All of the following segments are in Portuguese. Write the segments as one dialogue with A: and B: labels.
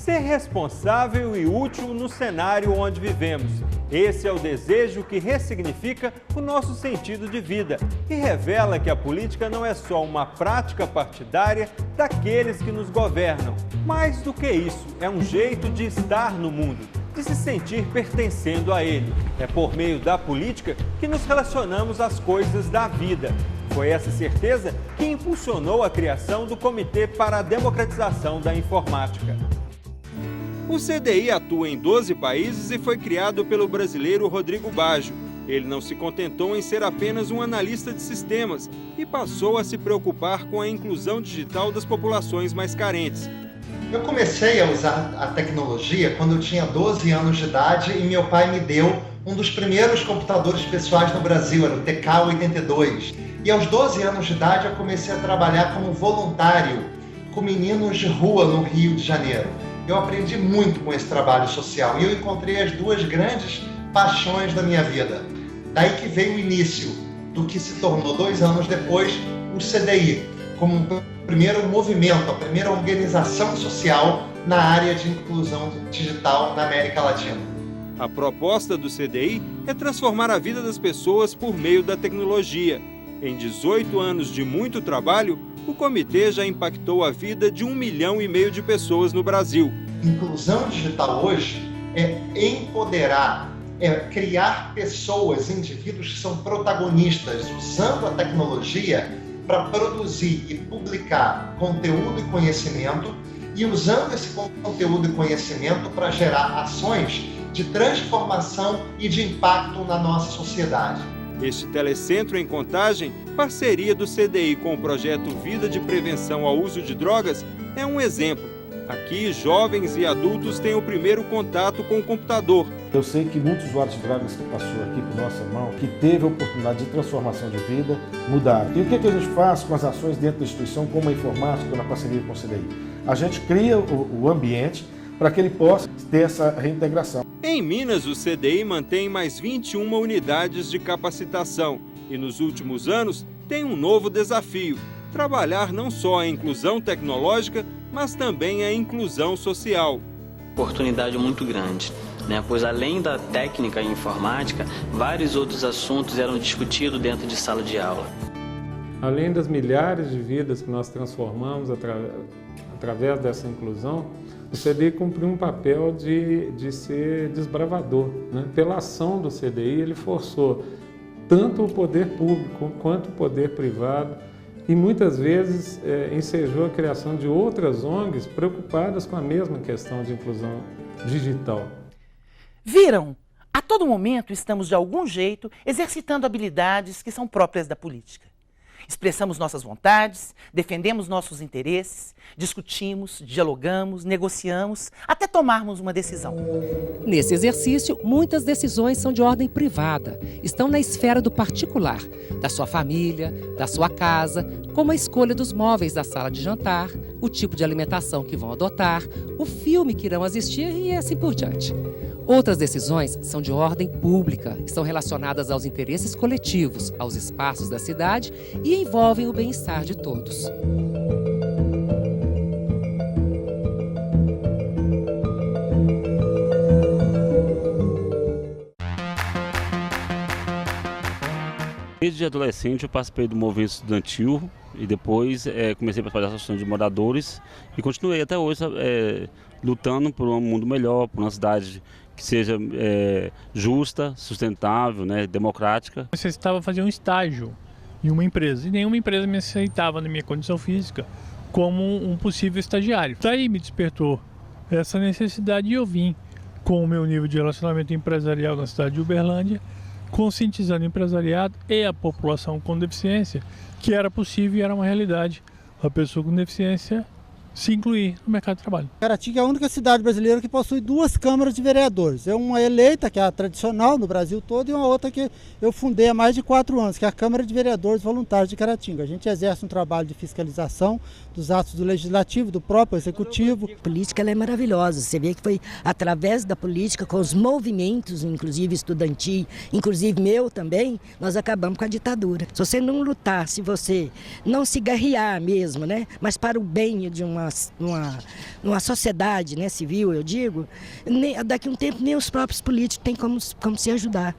A: Ser responsável e útil no cenário onde vivemos. Esse é o desejo que ressignifica o nosso sentido de vida e revela que a política não é só uma prática partidária daqueles que nos governam. Mais do que isso, é um jeito de estar no mundo, de se sentir pertencendo a ele. É por meio da política que nos relacionamos às coisas da vida. Foi essa certeza que impulsionou a criação do Comitê para a Democratização da Informática. O CDI atua em 12 países e foi criado pelo brasileiro Rodrigo Baggio. Ele não se contentou em ser apenas um analista de sistemas e passou a se preocupar com a inclusão digital das populações mais carentes.
B: Eu comecei a usar a tecnologia quando eu tinha 12 anos de idade e meu pai me deu um dos primeiros computadores pessoais no Brasil, era o TK-82. E aos 12 anos de idade eu comecei a trabalhar como voluntário com meninos de rua no Rio de Janeiro. Eu aprendi muito com esse trabalho social e eu encontrei as duas grandes paixões da minha vida. Daí que veio o início do que se tornou 2 anos depois o CDI, como um primeiro movimento, a primeira organização social na área de inclusão digital na América Latina.
A: A proposta do CDI é transformar a vida das pessoas por meio da tecnologia. Em 18 anos de muito trabalho, o comitê já impactou a vida de 1,5 milhão de pessoas no Brasil.
B: Inclusão digital hoje é empoderar, é criar pessoas, indivíduos que são protagonistas, usando a tecnologia para produzir e publicar conteúdo e conhecimento e usando esse conteúdo e conhecimento para gerar ações de transformação e de impacto na nossa sociedade.
A: Este telecentro em Contagem, parceria do CDI com o projeto Vida de Prevenção ao Uso de Drogas, é um exemplo. Aqui, jovens e adultos têm o primeiro contato com o computador.
C: Eu sei que muitos usuários de drogas que passou aqui por nossa mão, que teve a oportunidade de transformação de vida, mudaram. E o que a gente faz com as ações dentro da instituição, como a informática, na parceria com o CDI? A gente cria o ambiente para que ele possa ter essa reintegração.
A: Em Minas, o CDI mantém mais 21 unidades de capacitação e, nos últimos anos, tem um novo desafio: trabalhar não só a inclusão tecnológica, mas também a inclusão social.
D: Oportunidade muito grande, pois além da técnica e informática, vários outros assuntos eram discutidos dentro de sala de aula.
E: Além das milhares de vidas que nós transformamos através dessa inclusão, o CDI cumpriu um papel de ser desbravador. Pela ação do CDI, ele forçou tanto o poder público quanto o poder privado e muitas vezes ensejou a criação de outras ONGs preocupadas com a mesma questão de inclusão digital.
F: Viram? A todo momento estamos, de algum jeito, exercitando habilidades que são próprias da política. Expressamos nossas vontades, defendemos nossos interesses, discutimos, dialogamos, negociamos, até tomarmos uma decisão.
G: Nesse exercício, muitas decisões são de ordem privada, estão na esfera do particular, da sua família, da sua casa, como a escolha dos móveis da sala de jantar, o tipo de alimentação que vão adotar, o filme que irão assistir e assim por diante. Outras decisões são de ordem pública, estão relacionadas aos interesses coletivos, aos espaços da cidade e envolvem o bem-estar de todos.
H: Desde adolescente eu participei do movimento estudantil e depois comecei a participar da associação de moradores e continuei até hoje lutando por um mundo melhor, por uma cidade que seja justa, sustentável, democrática.
I: Eu necessitava fazer um estágio em uma empresa e nenhuma empresa me aceitava na minha condição física como um possível estagiário. Daí me despertou essa necessidade e eu vim com o meu nível de relacionamento empresarial na cidade de Uberlândia, conscientizando o empresariado e a população com deficiência que era possível e era uma realidade a pessoa com deficiência se incluir no mercado de trabalho.
J: Caratinga é a única cidade brasileira que possui 2 câmaras de vereadores. É uma eleita, que é a tradicional no Brasil todo, e uma outra que eu fundei há mais de 4 anos, que é a Câmara de Vereadores Voluntários de Caratinga. A gente exerce um trabalho de fiscalização dos atos do Legislativo, do próprio Executivo.
K: A política ela é maravilhosa. Você vê que foi através da política, com os movimentos, inclusive estudantil, inclusive meu também, nós acabamos com a ditadura. Se você não lutar, se você não se guerrear mesmo, mas para o bem de uma numa sociedade, né, civil, eu digo, daqui a um tempo nem os próprios políticos têm como se ajudar.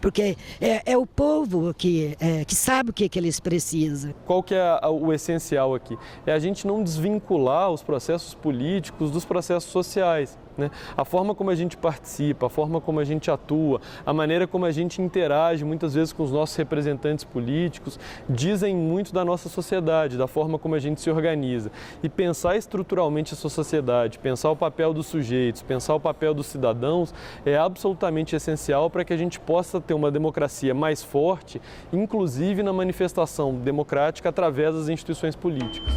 K: Porque é o povo que sabe o que eles precisam.
L: Qual que é o essencial aqui? É a gente não desvincular os processos políticos dos processos sociais. Né? A forma como a gente participa, a forma como a gente atua, a maneira como a gente interage muitas vezes com os nossos representantes políticos, dizem muito da nossa sociedade, da forma como a gente se organiza. E pensar estruturalmente essa sociedade, pensar o papel dos sujeitos, pensar o papel dos cidadãos é absolutamente essencial para que a gente possa ter uma democracia mais forte, inclusive na manifestação democrática através das instituições políticas.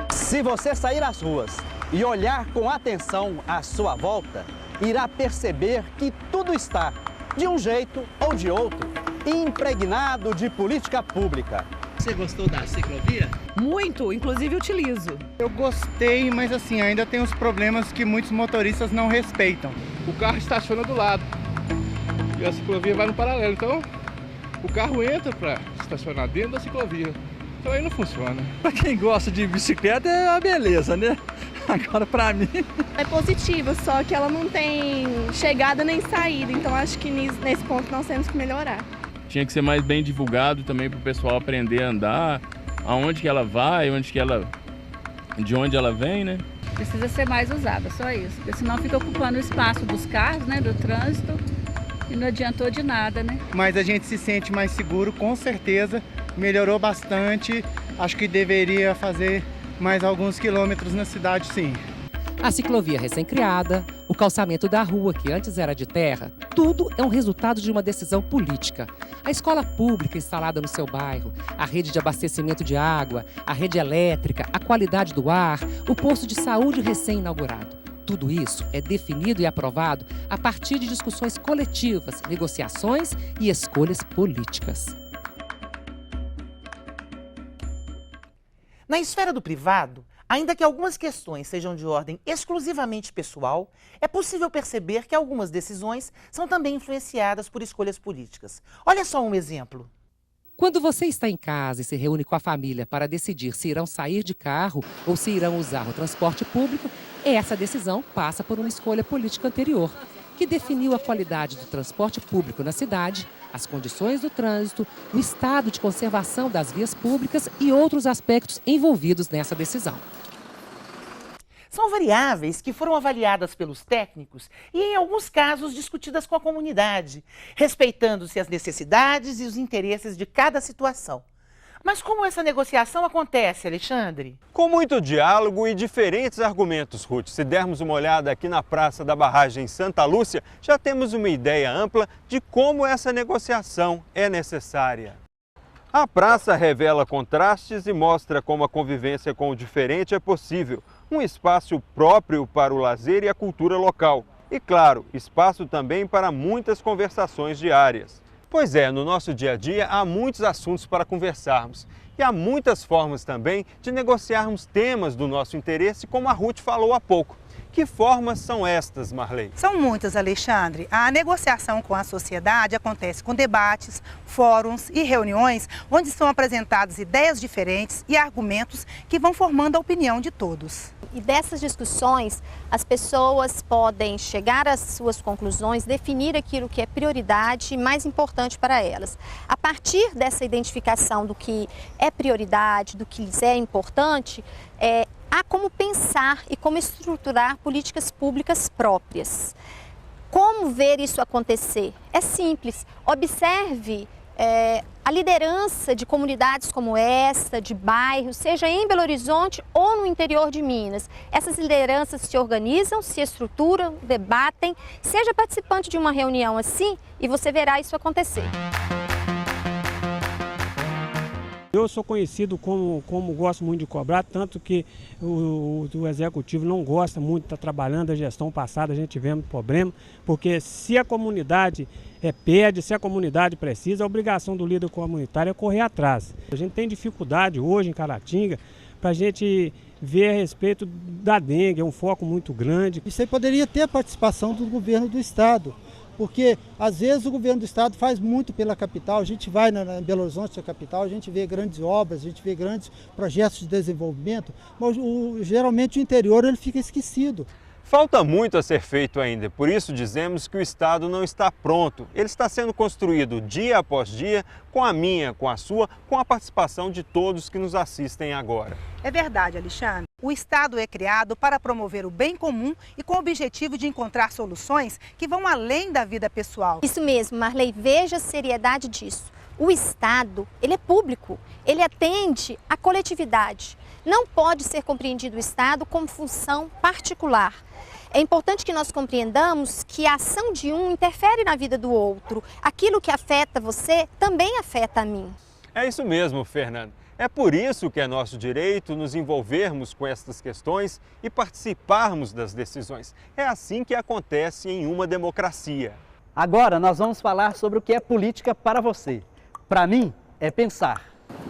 M: Se você sair às ruas e olhar com atenção à sua volta, irá perceber que tudo está, de um jeito ou de outro, impregnado de política pública.
F: Você gostou da ciclovia?
N: Muito, inclusive utilizo.
O: Eu gostei, mas assim, ainda tem os problemas que muitos motoristas não respeitam.
P: O carro estaciona do lado e a ciclovia vai no paralelo, então o carro entra para estacionar dentro da ciclovia. Então aí não funciona.
Q: Para quem gosta de bicicleta é uma beleza, né? Agora para mim...
R: É positivo, só que ela não tem chegada nem saída, então acho que nesse ponto nós temos que melhorar.
S: Tinha que ser mais bem divulgado também para o pessoal aprender a andar, aonde que ela vai, de onde ela vem, né?
T: Precisa ser mais usada, só isso, porque senão fica ocupando o espaço dos carros, né, do trânsito, e não adiantou de nada, né?
O: Mas a gente se sente mais seguro, com certeza. Melhorou bastante, acho que deveria fazer mais alguns quilômetros na cidade, sim.
G: A ciclovia recém-criada, o calçamento da rua, que antes era de terra, tudo é um resultado de uma decisão política. A escola pública instalada no seu bairro, a rede de abastecimento de água, a rede elétrica, a qualidade do ar, o posto de saúde recém-inaugurado. Tudo isso é definido e aprovado a partir de discussões coletivas, negociações e escolhas políticas.
F: Na esfera do privado, ainda que algumas questões sejam de ordem exclusivamente pessoal, é possível perceber que algumas decisões são também influenciadas por escolhas políticas. Olha só um exemplo.
G: Quando você está em casa e se reúne com a família para decidir se irão sair de carro ou se irão usar o transporte público, essa decisão passa por uma escolha política anterior, que definiu a qualidade do transporte público na cidade, as condições do trânsito, o estado de conservação das vias públicas e outros aspectos envolvidos nessa decisão.
F: São variáveis que foram avaliadas pelos técnicos e, em alguns casos, discutidas com a comunidade, respeitando-se as necessidades e os interesses de cada situação. Mas como essa negociação acontece, Alexandre?
A: Com muito diálogo e diferentes argumentos, Ruth. Se dermos uma olhada aqui na Praça da Barragem Santa Lúcia, já temos uma ideia ampla de como essa negociação é necessária. A praça revela contrastes e mostra como a convivência com o diferente é possível. Um espaço próprio para o lazer e a cultura local. E, claro, espaço também para muitas conversações diárias. Pois é, no nosso dia a dia há muitos assuntos para conversarmos. E há muitas formas também de negociarmos temas do nosso interesse, como a Ruth falou há pouco. Que formas são estas, Marley?
N: São muitas, Alexandre. A negociação com a sociedade acontece com debates, fóruns e reuniões onde são apresentadas ideias diferentes e argumentos que vão formando a opinião de todos.
R: E dessas discussões, as pessoas podem chegar às suas conclusões, definir aquilo que é prioridade e mais importante para elas. A partir dessa identificação do que é prioridade, do que lhes é importante, há como pensar e como estruturar políticas públicas próprias. Como ver isso acontecer? É simples. Observe a liderança de comunidades como esta, de bairros, seja em Belo Horizonte ou no interior de Minas. Essas lideranças se organizam, se estruturam, debatem. Seja participante de uma reunião assim e você verá isso acontecer.
U: Eu sou conhecido como gosto muito de cobrar, tanto que o executivo não gosta muito de estar trabalhando. A gestão passada a gente tivemos problema, porque se a comunidade pede, se a comunidade precisa, a obrigação do líder comunitário é correr atrás. A gente tem dificuldade hoje em Caratinga para a gente ver a respeito da dengue, é um foco muito grande.
J: Isso aí poderia ter a participação do governo do estado, Porque, às vezes, o governo do estado faz muito pela capital. A gente vai na Belo Horizonte, a capital, a gente vê grandes obras, a gente vê grandes projetos de desenvolvimento, mas geralmente o interior ele fica esquecido.
A: Falta muito a ser feito ainda, por isso dizemos que o Estado não está pronto. Ele está sendo construído dia após dia, com a minha, com a sua, com a participação de todos que nos assistem agora.
N: É verdade, Alexandre. O Estado é criado para promover o bem comum e com o objetivo de encontrar soluções que vão além da vida pessoal.
R: Isso mesmo, Marley, veja a seriedade disso. O Estado, ele é público, ele atende à coletividade. Não pode ser compreendido o Estado como função particular. É importante que nós compreendamos que a ação de um interfere na vida do outro. Aquilo que afeta você também afeta a mim.
A: É isso mesmo, Fernanda. É por isso que é nosso direito nos envolvermos com estas questões e participarmos das decisões. É assim que acontece em uma democracia.
M: Agora nós vamos falar sobre o que é política para você. Para mim, é pensar.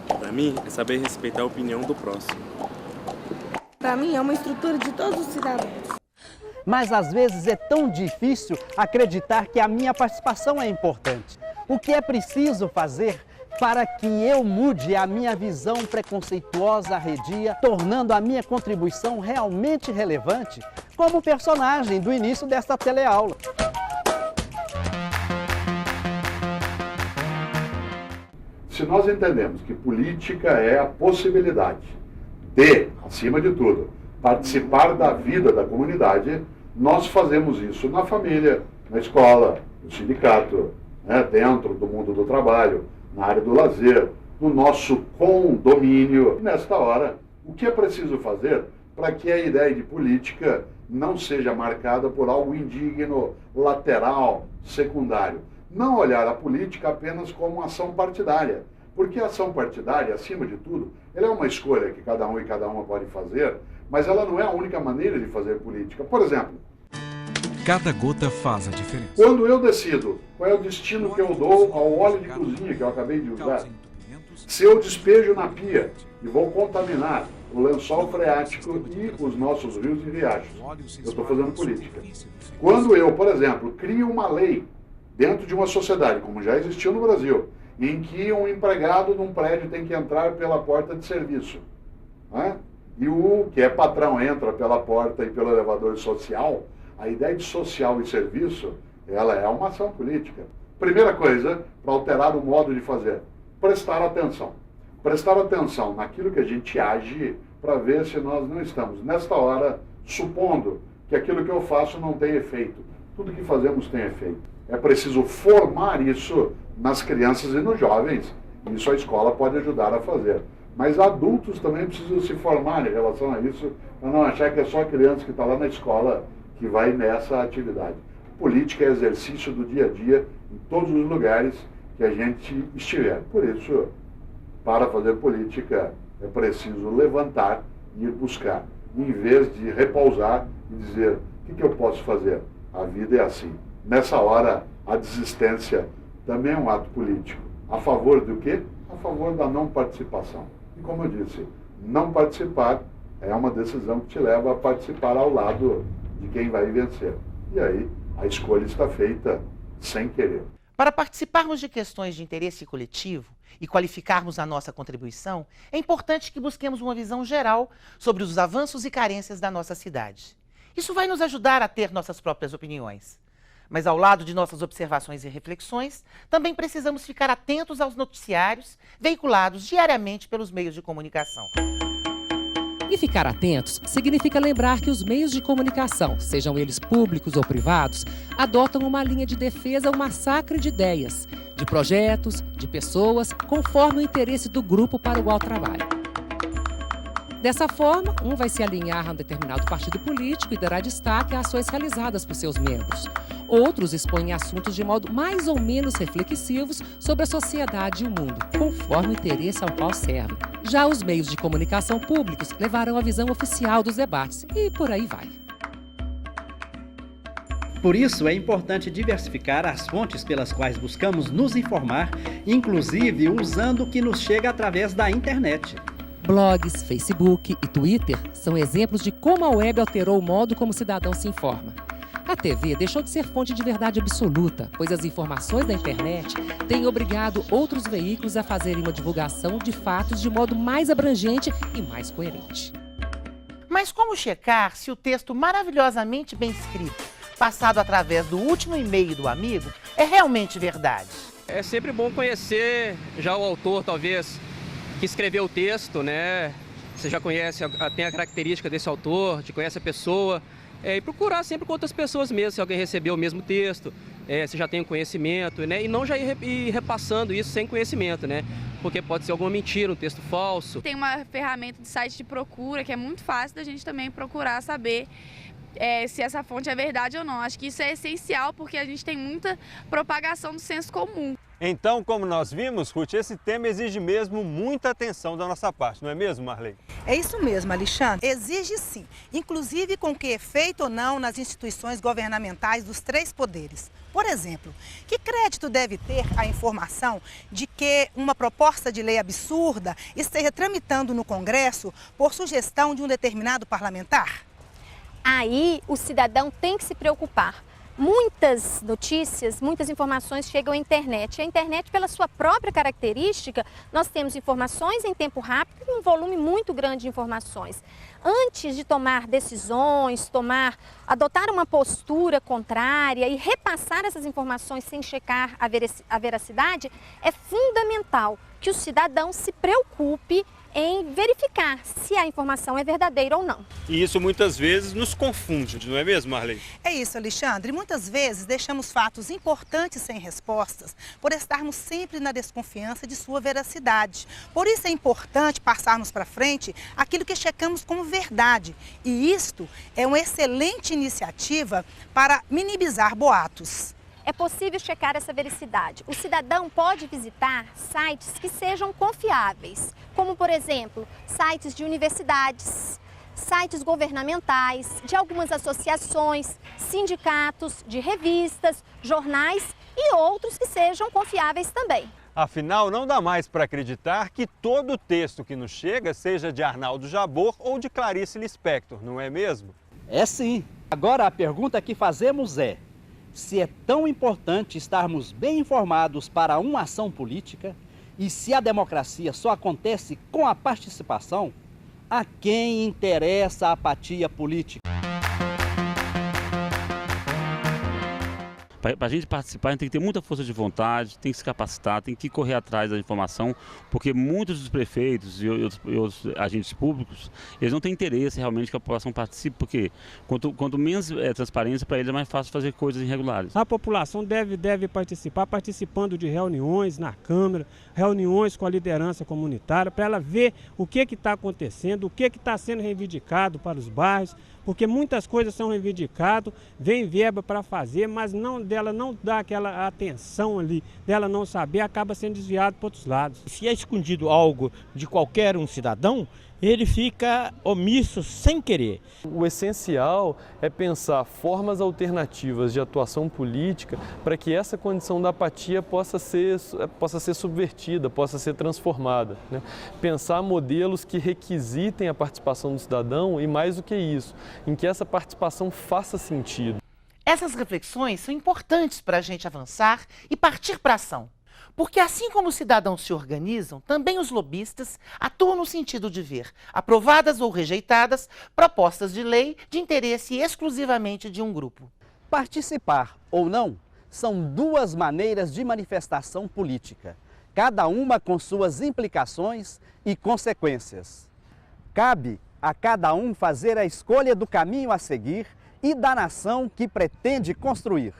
B: Para mim, é saber respeitar a opinião do próximo.
V: Para mim, é uma estrutura de todos os cidadãos.
M: Mas às vezes é tão difícil acreditar que a minha participação é importante. O que é preciso fazer para que eu mude a minha visão preconceituosa arredia, tornando a minha contribuição realmente relevante, como personagem do início desta teleaula?
W: Se nós entendemos que política é a possibilidade de, acima de tudo, participar da vida da comunidade, nós fazemos isso na família, na escola, no sindicato, dentro do mundo do trabalho, na área do lazer, no nosso condomínio. Nesta hora, o que é preciso fazer para que a ideia de política não seja marcada por algo indigno, lateral, secundário? Não olhar a política apenas como uma ação partidária, porque a ação partidária, acima de tudo, ela é uma escolha que cada um e cada uma pode fazer, mas ela não é a única maneira de fazer política. Por exemplo,
X: cada gota faz a diferença.
W: Quando eu decido qual é o destino que eu dou ao óleo de cozinha que eu acabei de usar, se eu despejo na pia e vou contaminar o lençol freático e os nossos rios e riachos, eu estou fazendo política. Quando eu, por exemplo, crio uma lei dentro de uma sociedade, como já existiu no Brasil, em que um empregado num prédio tem que entrar pela porta de serviço, e o que é patrão entra pela porta e pelo elevador social, a ideia de social e serviço, ela é uma ação política. Primeira coisa, para alterar o modo de fazer, prestar atenção. Prestar atenção naquilo que a gente age para ver se nós não estamos, nesta hora, supondo que aquilo que eu faço não tem efeito. Tudo que fazemos tem efeito. É preciso formar isso nas crianças e nos jovens. Isso a escola pode ajudar a fazer. Mas adultos também precisam se formar em relação a isso, para não achar que é só a criança que está lá na escola que vai nessa atividade. Política é exercício do dia a dia em todos os lugares que a gente estiver. Por isso, para fazer política, é preciso levantar e ir buscar, em vez de repousar e dizer, o que eu posso fazer? A vida é assim. Nessa hora, a desistência também é um ato político. A favor do quê? A favor da não participação. E como eu disse, não participar é uma decisão que te leva a participar ao lado de quem vai vencer. E aí, a escolha está feita sem querer.
F: Para participarmos de questões de interesse coletivo e qualificarmos a nossa contribuição, é importante que busquemos uma visão geral sobre os avanços e carências da nossa cidade. Isso vai nos ajudar a ter nossas próprias opiniões. Mas ao lado de nossas observações e reflexões, também precisamos ficar atentos aos noticiários veiculados diariamente pelos meios de comunicação.
G: E ficar atentos significa lembrar que os meios de comunicação, sejam eles públicos ou privados, adotam uma linha de defesa ao massacre de ideias, de projetos, de pessoas, conforme o interesse do grupo para o qual trabalha. Dessa forma, um vai se alinhar a um determinado partido político e dará destaque a ações realizadas por seus membros. Outros expõem assuntos de modo mais ou menos reflexivos sobre a sociedade e o mundo, conforme o interesse ao qual servem. Já os meios de comunicação públicos levarão a visão oficial dos debates e por aí vai.
M: Por isso, é importante diversificar as fontes pelas quais buscamos nos informar, inclusive usando o que nos chega através da internet.
G: Blogs, Facebook e Twitter são exemplos de como a web alterou o modo como o cidadão se informa. A TV deixou de ser fonte de verdade absoluta, pois as informações da internet têm obrigado outros veículos a fazerem uma divulgação de fatos de modo mais abrangente e mais coerente.
F: Mas como checar se o texto maravilhosamente bem escrito, passado através do último e-mail do amigo, é realmente verdade?
C: É sempre bom conhecer já o autor, talvez, que escreveu o texto, né? Você já conhece, tem a característica desse autor, te conhece a pessoa. E procurar sempre com outras pessoas mesmo, se alguém recebeu o mesmo texto, se já tem um conhecimento, né? E não já ir repassando isso sem conhecimento, né? Porque pode ser alguma mentira, um texto falso.
D: Tem uma ferramenta de site de procura que é muito fácil da gente também procurar saber se essa fonte é verdade ou não. Acho que isso é essencial porque a gente tem muita propagação do senso comum.
A: Então, como nós vimos, Ruth, esse tema exige mesmo muita atenção da nossa parte, não é mesmo, Marley?
N: É isso mesmo, Alexandre. Exige sim, inclusive com que efeito ou não nas instituições governamentais dos 3 poderes. Por exemplo, que crédito deve ter a informação de que uma proposta de lei absurda esteja tramitando no Congresso por sugestão de um determinado parlamentar?
R: Aí o cidadão tem que se preocupar. Muitas notícias, muitas informações chegam à internet. E a internet, pela sua própria característica, nós temos informações em tempo rápido e um volume muito grande de informações. Antes de tomar decisões, adotar uma postura contrária e repassar essas informações sem checar a veracidade, é fundamental que o cidadão se preocupe em verificar se a informação é verdadeira ou não.
A: E isso muitas vezes nos confunde, não é mesmo, Marley?
N: É isso, Alexandre. Muitas vezes deixamos fatos importantes sem respostas por estarmos sempre na desconfiança de sua veracidade. Por isso é importante passarmos para frente aquilo que checamos como verdade. E isto é uma excelente iniciativa para minimizar boatos.
R: É possível checar essa veracidade. O cidadão pode visitar sites que sejam confiáveis, como, por exemplo, sites de universidades, sites governamentais, de algumas associações, sindicatos, de revistas, jornais e outros que sejam confiáveis também.
A: Afinal, não dá mais para acreditar que todo o texto que nos chega seja de Arnaldo Jabor ou de Clarice Lispector, não é mesmo?
M: É sim. Agora a pergunta que fazemos é: se é tão importante estarmos bem informados para uma ação política e se a democracia só acontece com a participação, a quem interessa a apatia política?
E: Para a gente participar, a gente tem que ter muita força de vontade, tem que se capacitar, tem que correr atrás da informação, porque muitos dos prefeitos e outros agentes públicos, eles não têm interesse realmente que a população participe, porque quanto menos transparência para eles, é mais fácil fazer coisas irregulares.
U: A população deve participar, participando de reuniões na Câmara, reuniões com a liderança comunitária, para ela ver o que está acontecendo, o que está sendo reivindicado para os bairros, porque muitas coisas são reivindicadas, vem verba para fazer, mas dela não dá aquela atenção ali, dela não saber, acaba sendo desviado para outros lados.
H: Se é escondido algo de qualquer um cidadão, ele fica omisso sem querer.
L: O essencial é pensar formas alternativas de atuação política para que essa condição da apatia possa ser subvertida, possa ser transformada, né? Pensar modelos que requisitem a participação do cidadão e, mais do que isso, em que essa participação faça sentido.
F: Essas reflexões são importantes para a gente avançar e partir para a ação. Porque assim como os cidadãos se organizam, também os lobistas atuam no sentido de ver aprovadas ou rejeitadas propostas de lei de interesse exclusivamente de um grupo.
M: Participar ou não são 2 maneiras de manifestação política, cada uma com suas implicações e consequências. Cabe a cada um fazer a escolha do caminho a seguir e da nação que pretende construir.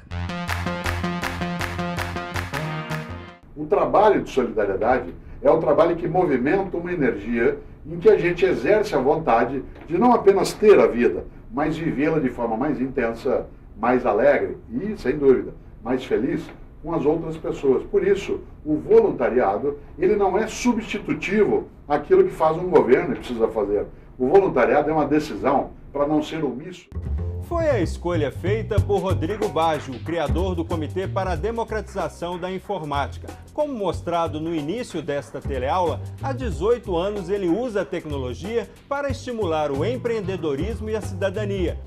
W: O trabalho de solidariedade é o trabalho que movimenta uma energia em que a gente exerce a vontade de não apenas ter a vida, mas vivê-la de forma mais intensa, mais alegre e, sem dúvida, mais feliz com as outras pessoas. Por isso, o voluntariado, ele não é substitutivo àquilo que faz um governo e precisa fazer. O voluntariado é uma decisão para não ser omisso.
A: Foi a escolha feita por Rodrigo Baggio, o criador do Comitê para a Democratização da Informática. Como mostrado no início desta teleaula, há 18 anos ele usa a tecnologia para estimular o empreendedorismo e a cidadania.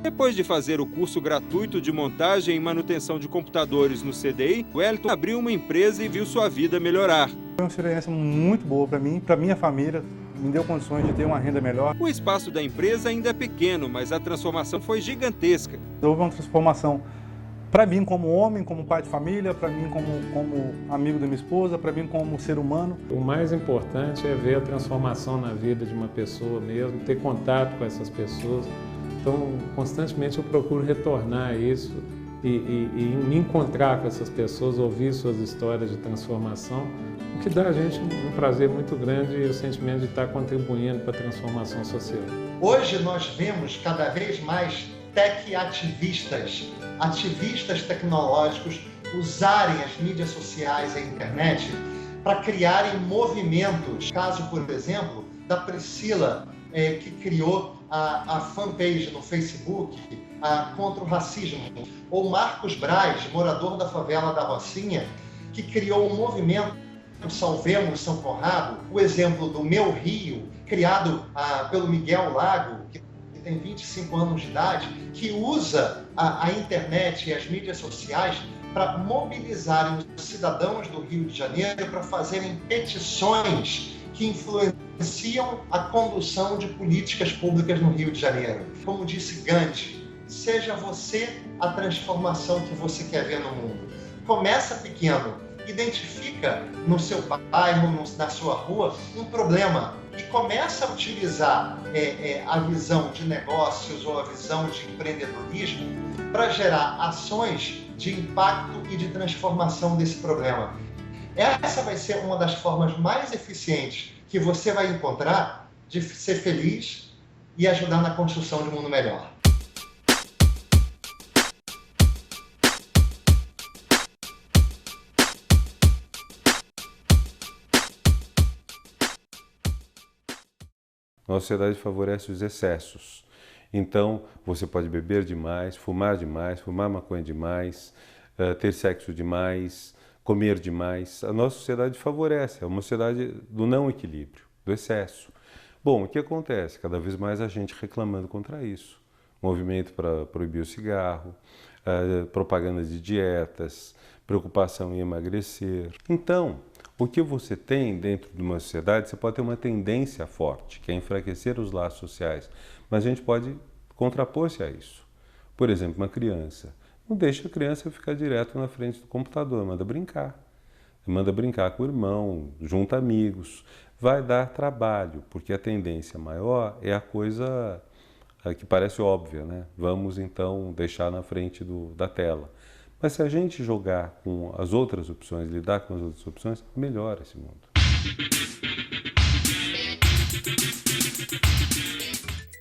A: Depois de fazer o curso gratuito de montagem e manutenção de computadores no CDI, Wellington abriu uma empresa e viu sua vida melhorar.
I: Foi uma experiência muito boa para mim, para minha família, me deu condições de ter uma renda melhor.
A: O espaço da empresa ainda é pequeno, mas a transformação foi gigantesca.
I: Houve uma transformação para mim como homem, como pai de família, para mim como amigo da minha esposa, para mim como ser humano.
K: O mais importante é ver a transformação na vida de uma pessoa mesmo, ter contato com essas pessoas. Então, constantemente eu procuro retornar a isso e me encontrar com essas pessoas, ouvir suas histórias de transformação, o que dá a gente um prazer muito grande e o sentimento de estar contribuindo para a transformação social.
P: Hoje nós vemos cada vez mais tech-ativistas, ativistas tecnológicos usarem as mídias sociais e a internet para criarem movimentos. Caso, por exemplo, da Priscila, que criou a fanpage no Facebook contra o racismo, ou Marcos Braz, morador da favela da Rocinha, que criou um movimento Salvemos São Conrado, o exemplo do Meu Rio, criado pelo Miguel Lago, que tem 25 anos de idade, que usa a internet e as mídias sociais para mobilizarem os cidadãos do Rio de Janeiro para fazerem petições que influenciam a condução de políticas públicas no Rio de Janeiro. Como disse Gandhi, seja você a transformação que você quer ver no mundo. Começa pequeno, identifica no seu bairro, na sua rua, um problema e começa a utilizar a visão de negócios ou a visão de empreendedorismo para gerar ações de impacto e de transformação desse problema. Essa vai ser uma das formas mais eficientes que você vai encontrar de ser feliz e ajudar na construção de um mundo melhor.
Q: Nossa sociedade favorece os excessos. Então, você pode beber demais, fumar maconha demais, ter sexo demais, comer demais. A nossa sociedade favorece, é uma sociedade do não equilíbrio, do excesso. Bom, o que acontece? Cada vez mais a gente reclamando contra isso. Movimento para proibir o cigarro, propaganda de dietas, preocupação em emagrecer. Então, o que você tem dentro de uma sociedade, você pode ter uma tendência forte, que é enfraquecer os laços sociais, mas a gente pode contrapor-se a isso. Por exemplo, uma criança. Não deixa a criança ficar direto na frente do computador, manda brincar. Manda brincar com o irmão, junta amigos. Vai dar trabalho, porque a tendência maior é a coisa que parece óbvia, né? Vamos então deixar na frente da tela. Mas se a gente jogar com as outras opções, lidar com as outras opções, melhora esse mundo.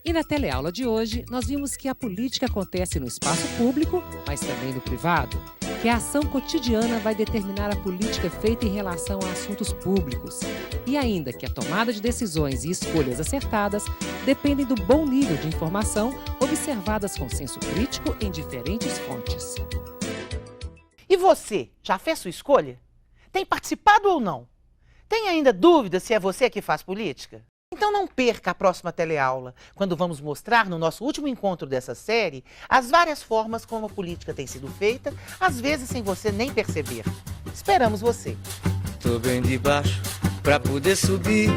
G: E na teleaula de hoje, nós vimos que a política acontece no espaço público, mas também no privado, que a ação cotidiana vai determinar a política feita em relação a assuntos públicos, e ainda que a tomada de decisões e escolhas acertadas dependem do bom nível de informação observadas com senso crítico em diferentes fontes.
F: E você, já fez sua escolha? Tem participado ou não? Tem ainda dúvida se é você que faz política? Então não perca a próxima teleaula, quando vamos mostrar no nosso último encontro dessa série as várias formas como a política tem sido feita, às vezes sem você nem perceber. Esperamos você!
Y: Tô bem de baixo pra poder subir,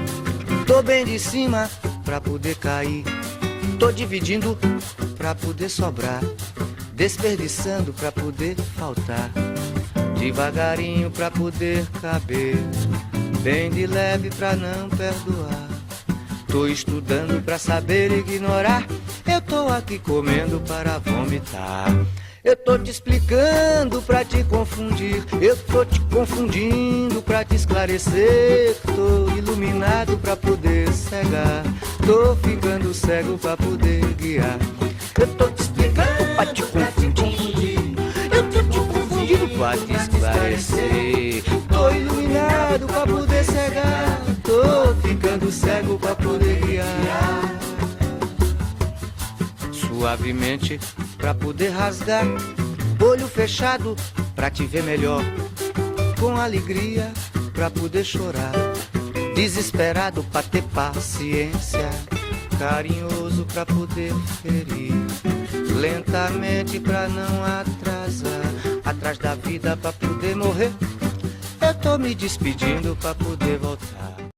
Y: tô bem de cima pra poder cair, tô dividindo pra poder sobrar, desperdiçando pra poder faltar, devagarinho pra poder caber, bem de leve pra não perdoar. Tô estudando pra saber ignorar, eu tô aqui comendo para vomitar. Eu tô te explicando pra te confundir, eu tô te confundindo pra te esclarecer. Tô iluminado pra poder cegar, tô ficando cego pra poder guiar. Eu tô te explicando pra te confundir, eu tô te confundindo pra te esclarecer. Tô iluminado pra poder cegar, tô ficando cego pra poder guiar. Suavemente pra poder rasgar, olho fechado pra te ver melhor, com alegria pra poder chorar, desesperado pra ter paciência, carinhoso pra poder ferir, lentamente pra não atrasar. Atrás da vida pra poder morrer, eu tô me despedindo pra poder voltar.